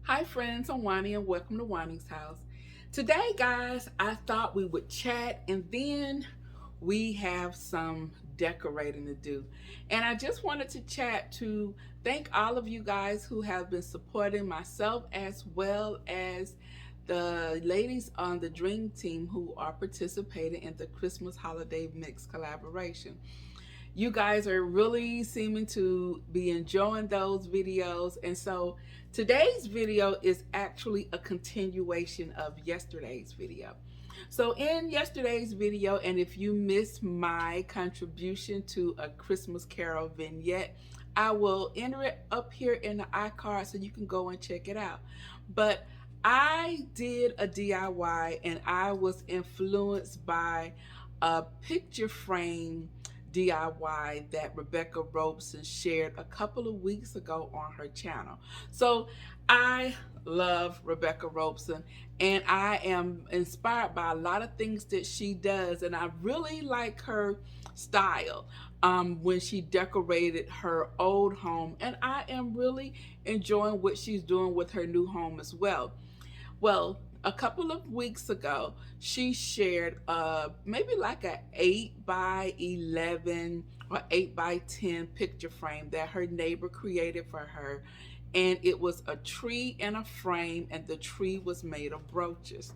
Hi friends, I'm Wani and welcome to Wani's house. Today guys, I thought we would chat and then we have some decorating to do. And I just wanted to chat to thank all of you guys who have been supporting myself as well as the ladies on the Dream Team who are participating in the Christmas Holiday Mix collaboration. You guys are really seeming to be enjoying those videos, and so today's video is actually a continuation of yesterday's video. So in yesterday's video, and if you missed my contribution to a Christmas Carol vignette, I will enter it up here in the iCard so you can go and check it out. But I did a DIY and I was influenced by a picture frame DIY that Rebecca Robson shared a couple of weeks ago on her channel. So I love Rebecca Robson and I am inspired by a lot of things that she does, and I really like her style when she decorated her old home, and I am really enjoying what she's doing with her new home as well. Well, a couple of weeks ago, she shared maybe like a 8 by 11 or 8 by 10 picture frame that her neighbor created for her. And it was a tree in a frame, and the tree was made of brooches.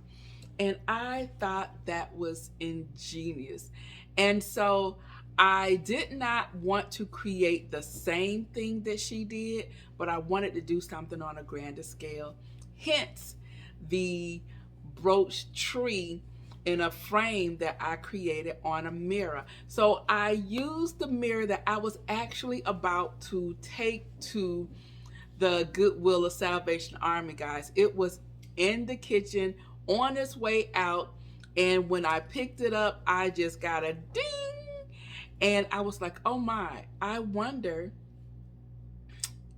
And I thought that was ingenious. And so I did not want to create the same thing that she did, but I wanted to do something on a grander scale. Hence, the brooch tree in a frame that I created on a mirror. So I used the mirror that I was actually about to take to the Goodwill of Salvation Army, guys. It was in the kitchen on its way out, and when I picked it up, I just got a ding, and I was like, oh my, I wonder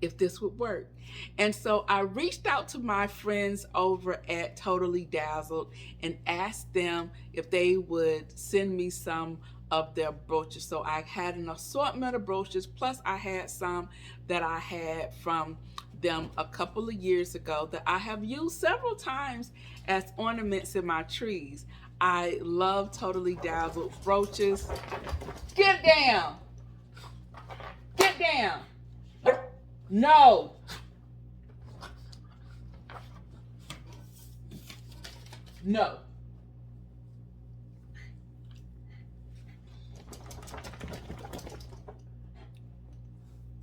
if this would work. And so I reached out to my friends over at Totally Dazzled and asked them if they would send me some of their brooches. So I had an assortment of brooches, plus I had some that I had from them a couple of years ago that I have used several times as ornaments in my trees. I love Totally Dazzled brooches. Get down! Get down! No! No.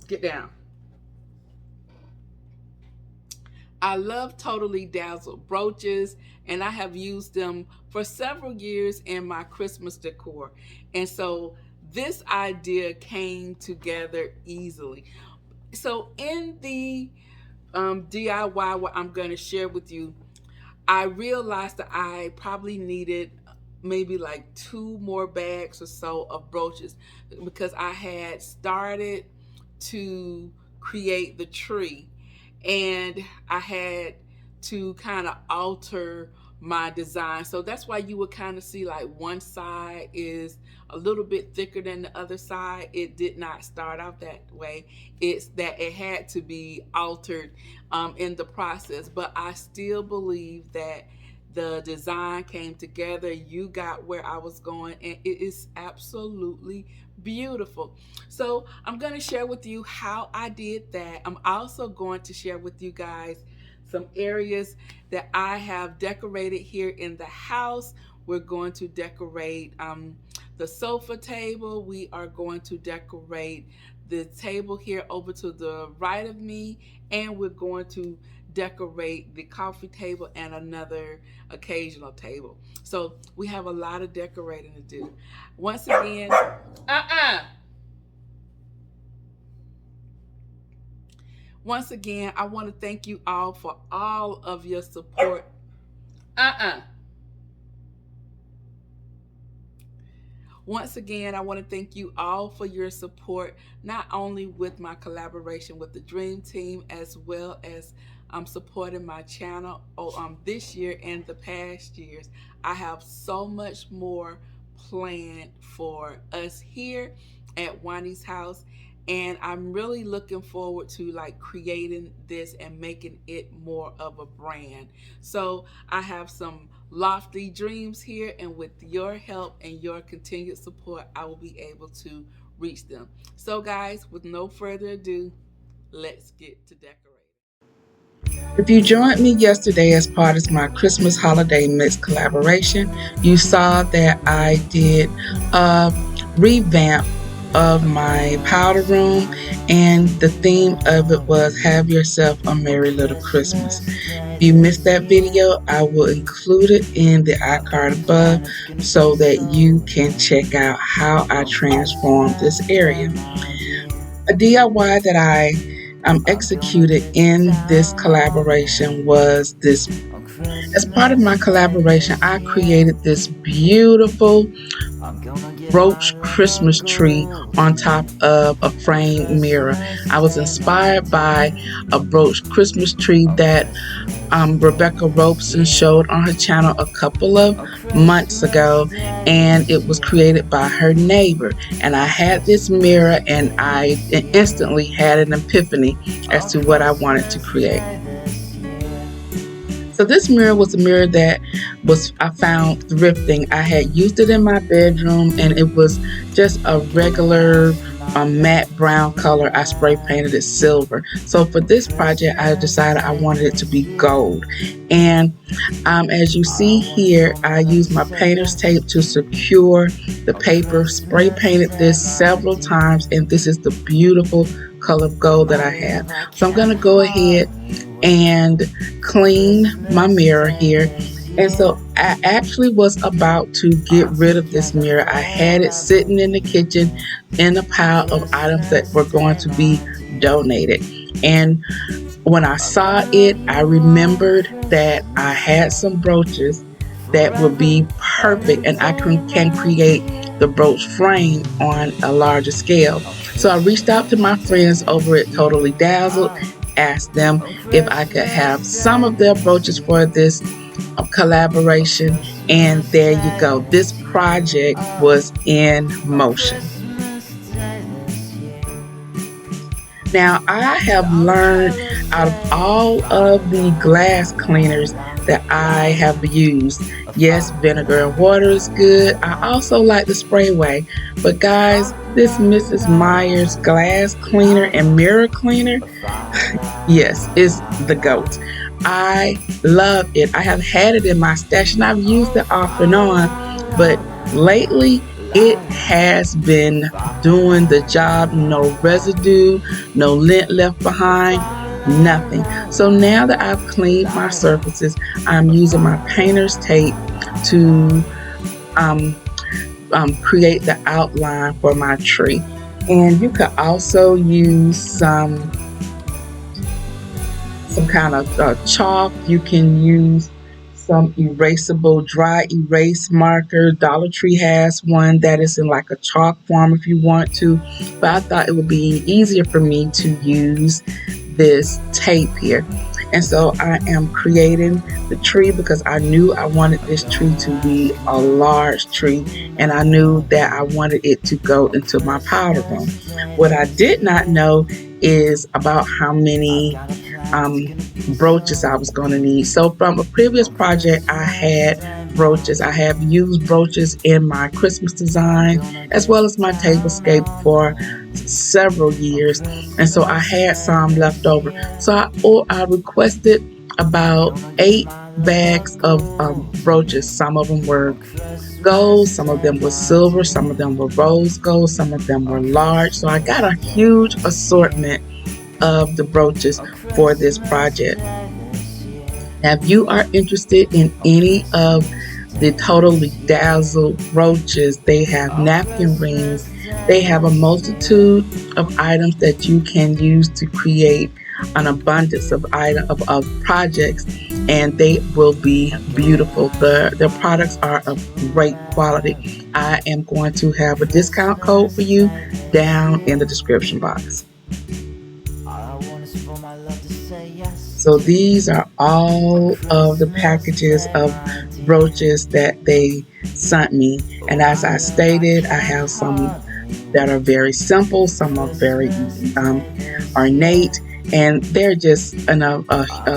Get down. I love Totally Dazzled brooches, and I have used them for several years in my Christmas decor. And so this idea came together easily. So in the DIY what I'm going to share with you, I realized that I probably needed maybe like 2 more bags or so of brooches, because I had started to create the tree and I had to kind of alter my design. So that's why you would kind of see like one side is a little bit thicker than the other side. It did not start out that way. It's that it had to be altered in the process, but I still believe that the design came together. You got where I was going, and it is absolutely beautiful. So I'm going to share with you how I did that. I'm also going to share with you guys some areas that I have decorated here in the house. We're going to decorate the sofa table. We are going to decorate the table here over to the right of me, and we're going to decorate the coffee table and another occasional table. So we have a lot of decorating to do. Once again, once again, I want to thank you all for all of your support. Once again, I want to thank you all for your support, not only with my collaboration with the Dream Team, as well as supporting my channel this year and the past years. I have so much more planned for us here at Wani's house, and I'm really looking forward to like creating this and making it more of a brand. So I have some lofty dreams here, and with your help and your continued support, I will be able to reach them. So guys, with no further ado, let's get to decorating. If you joined me yesterday as part of my Christmas holiday mix collaboration, you saw that I did a revamp of my powder room, and the theme of it was Have Yourself a Merry Little Christmas. If you missed that video, I will include it in the iCard above so that you can check out how I transformed this area. A DIY that I executed in this collaboration was this. As part of my collaboration, I created this beautiful broach Christmas tree on top of a framed mirror. I was inspired by a broach Christmas tree that Rebecca Robson showed on her channel a couple of months ago, and it was created by her neighbor. And I had this mirror, and I instantly had an epiphany as to what I wanted to create. So this mirror was a mirror that I found thrifting. I had used it in my bedroom, and it was just a regular matte brown color. I spray painted it silver. So for this project, I decided I wanted it to be gold. And as you see here, I used my painter's tape to secure the paper, spray painted this several times, and this is the beautiful color of gold that I have. So I'm going to go ahead and clean my mirror here. And so I actually was about to get rid of this mirror. I had it sitting in the kitchen in a pile of items that were going to be donated. And when I saw it, I remembered that I had some brooches that would be perfect, and I can create the brooch frame on a larger scale. So I reached out to my friends over at Totally Dazzled, asked them if I could have some of their brooches for this collaboration, and there you go. This project was in motion. Now, I have learned out of all of the glass cleaners that I have used, yes, vinegar and water is good. I also like the spray way, but guys, this Mrs. Meyer's glass cleaner and mirror cleaner, yes, is the GOAT. I love it. I have had it in my stash and I've used it off and on, but lately it has been doing the job. No residue, no lint left behind, nothing. So now that I've cleaned my surfaces, I'm using my painter's tape to create the outline for my tree. And you could also use some kind of chalk. You can use some erasable dry erase marker. Dollar Tree has one that is in like a chalk form if you want to, but I thought it would be easier for me to use this tape here. And so I am creating the tree because I knew I wanted this tree to be a large tree, and I knew that I wanted it to go into my powder room. What I did not know is about how many brooches I was going to need. So from a previous project, I had brooches. I have used brooches in my Christmas design as well as my tablescape for several years, and so I had some left over. So I requested about 8 bags of brooches. Some of them were gold, some of them were silver, some of them were rose gold, some of them were large. So I got a huge assortment of the brooches for this project. Now, if you are interested in any of the Totally Dazzled brooches, they have napkin rings. They have a multitude of items that you can use to create an abundance of projects, and they will be beautiful. Their products are of great quality. I am going to have a discount code for you down in the description box. So these are all of the packages of brooches that they sent me, and as I stated, I have some that are very simple, some are very ornate, and they're just in a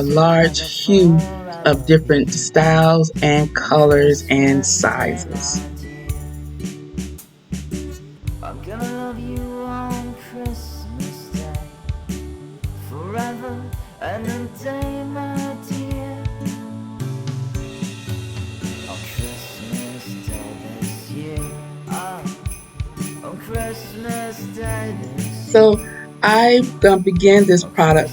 large hue of different styles and colors and sizes. I'm gonna love you on Christmas Day, forever and a day, my dear. On Christmas Day this year, on Christmas Day this year. So I'm gonna begin this project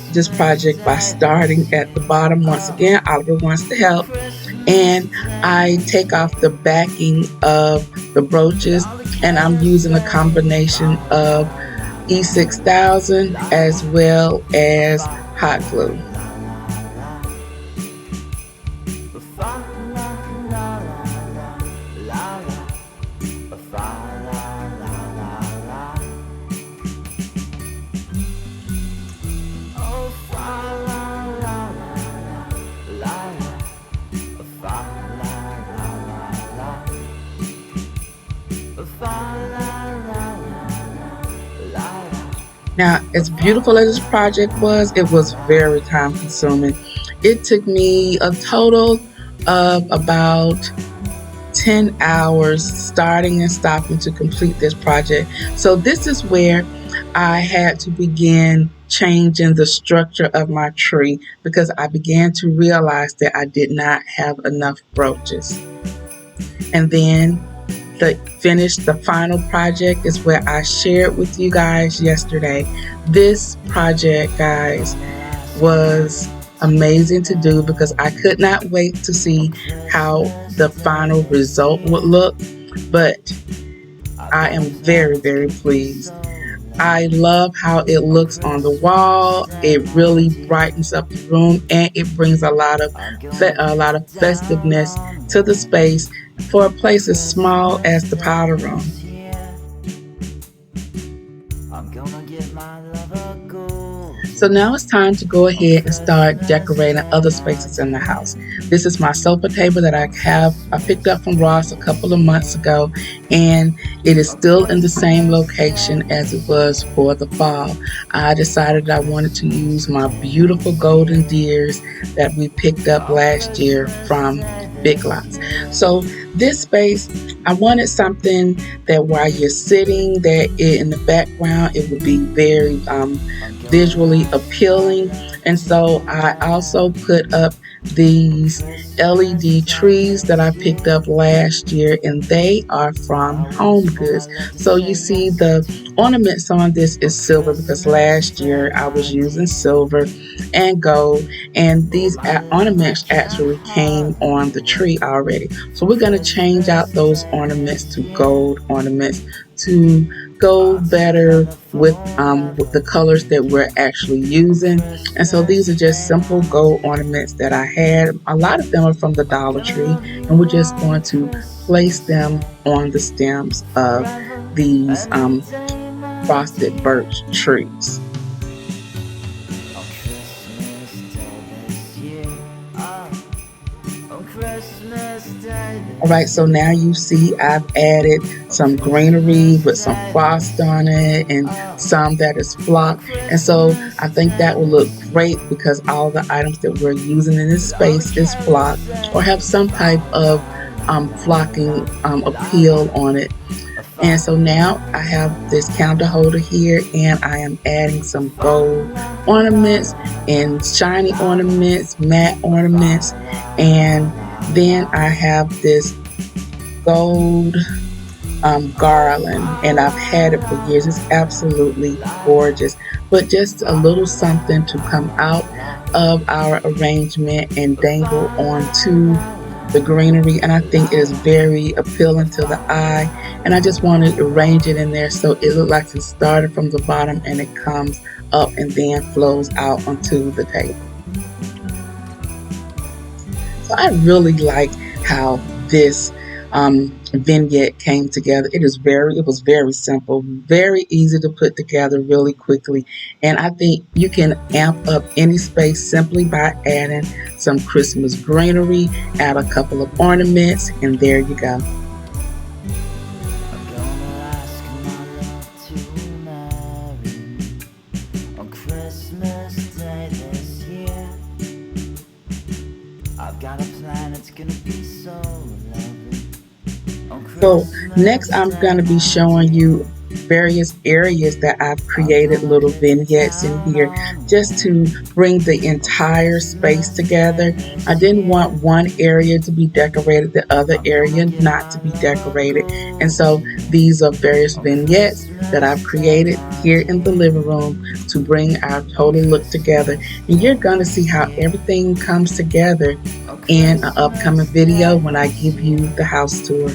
by starting at the bottom. Once again, Oliver wants to help, and I take off the backing of the brooches, and I'm using a combination of E6000 as well as hot glue. Now, as beautiful as this project was, it was very time consuming. It took me a total of about 10 hours starting and stopping to complete this project. So this is where I had to begin changing the structure of my tree because I began to realize that I did not have enough brooches. And then the final project is where I shared with you guys yesterday. This project, guys, was amazing to do because I could not wait to see how the final result would look, but I am very, very pleased. I love how it looks on the wall. It really brightens up the room, and it brings a lot of festiveness to the space for a place as small as the powder room. So now it's time to go ahead and start decorating other spaces in the house. This is my sofa table that I picked up from Ross a couple of months ago, and it is still in the same location as it was for the fall. I decided I wanted to use my beautiful golden deers that we picked up last year from Big Lots. So this space, I wanted something that while you're sitting there in the background, it would be very visually appealing. And so I also put up these LED trees that I picked up last year, and they are from Home Goods. So you see the ornaments on this is silver because last year I was using silver and gold, and these ornaments actually came on the tree already. So we're going to change out those ornaments to gold ornaments to go better with the colors that we're actually using. And so these are just simple gold ornaments that I had. A lot of them are from the Dollar Tree, and we're just going to place them on the stems of these frosted birch trees. Alright, so now you see I've added some greenery with some frost on it and some that is flocked. And so I think that will look great because all the items that we're using in this space is flocked or have some type of flocking appeal on it. And so now I have this candle holder here, and I am adding some gold ornaments and shiny ornaments, matte ornaments, and then I have this gold garland, and I've had it for years. It's absolutely gorgeous, but just a little something to come out of our arrangement and dangle onto the greenery, and I think it is very appealing to the eye, and I just wanted to arrange it in there so it looked like it started from the bottom and it comes up and then flows out onto the table. So I really like how this vignette came together. It was very simple, very easy to put together really quickly, and I think you can amp up any space simply by adding some Christmas greenery, add a couple of ornaments, and there you go. gonna be so lovely on So next Christmas I'm going to Day. be showing you various areas that I've I'm created gonna little get vignettes in down here on just one to bring the on entire space Christmas together. Day I this didn't year. want one area to be decorated, the other I'm gonna area give not my to be love a decorated. And go so to you these are various on vignettes that Christmas I've Day, created my here in the dear. living room to bring our On total look together. Christmas And you're Day going to see this how year. everything comes together On in an Christmas upcoming video Day when I this give you year. the house tour.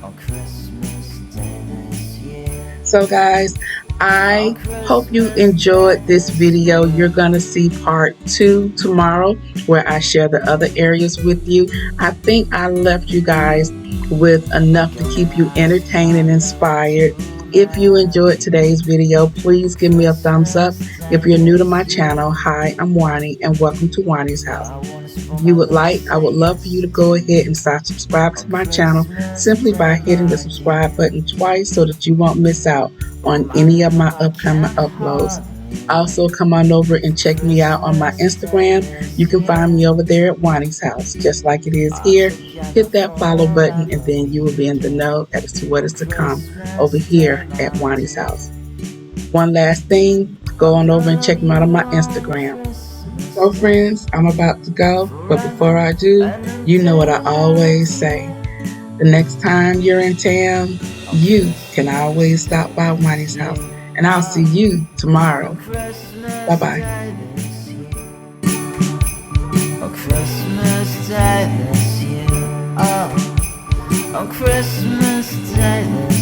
On Christmas Day this year. So guys, On I hope you Christmas Day enjoyed this this video. year. You're going to see part 2 tomorrow where I share the other areas with you. I think I left you guys with enough to Your keep you last entertained and inspired. If you enjoyed today's video, please give me a thumbs up. Christmas If Day you're new to this my year. channel, hi, I'm Wani and welcome to Wani's Yeah, House. I wanna If spoil you my would love, like, I say would love for you yes to to go ahead you. and start subscribe to On my channel Christmas simply by Day, hitting the my subscribe dear. button twice so that you won't miss out Oh on my any of my love, I upcoming can uploads. hardly Also, wait come on over and for check me out on my Christmas Day Instagram. this You can year. find me over there at Wani's House, just like it is Our here. together Hit that follow button and forever then you will we be in the did. know as to what On is to come over Christmas Day, here at my Wani's dear. House. One last thing, go I'm on over gonna and check love me you out on my on Instagram. Christmas So, Day friends, I'm about to go, but before forever I do, and a you know what I day like always say. today. The next time you're in town, On you can Christmas always stop Day by this Wani's year. house. And I'll see you On tomorrow. Bye Christmas bye. Day this year. On Christmas Day this year. Oh, on Christmas Day this year.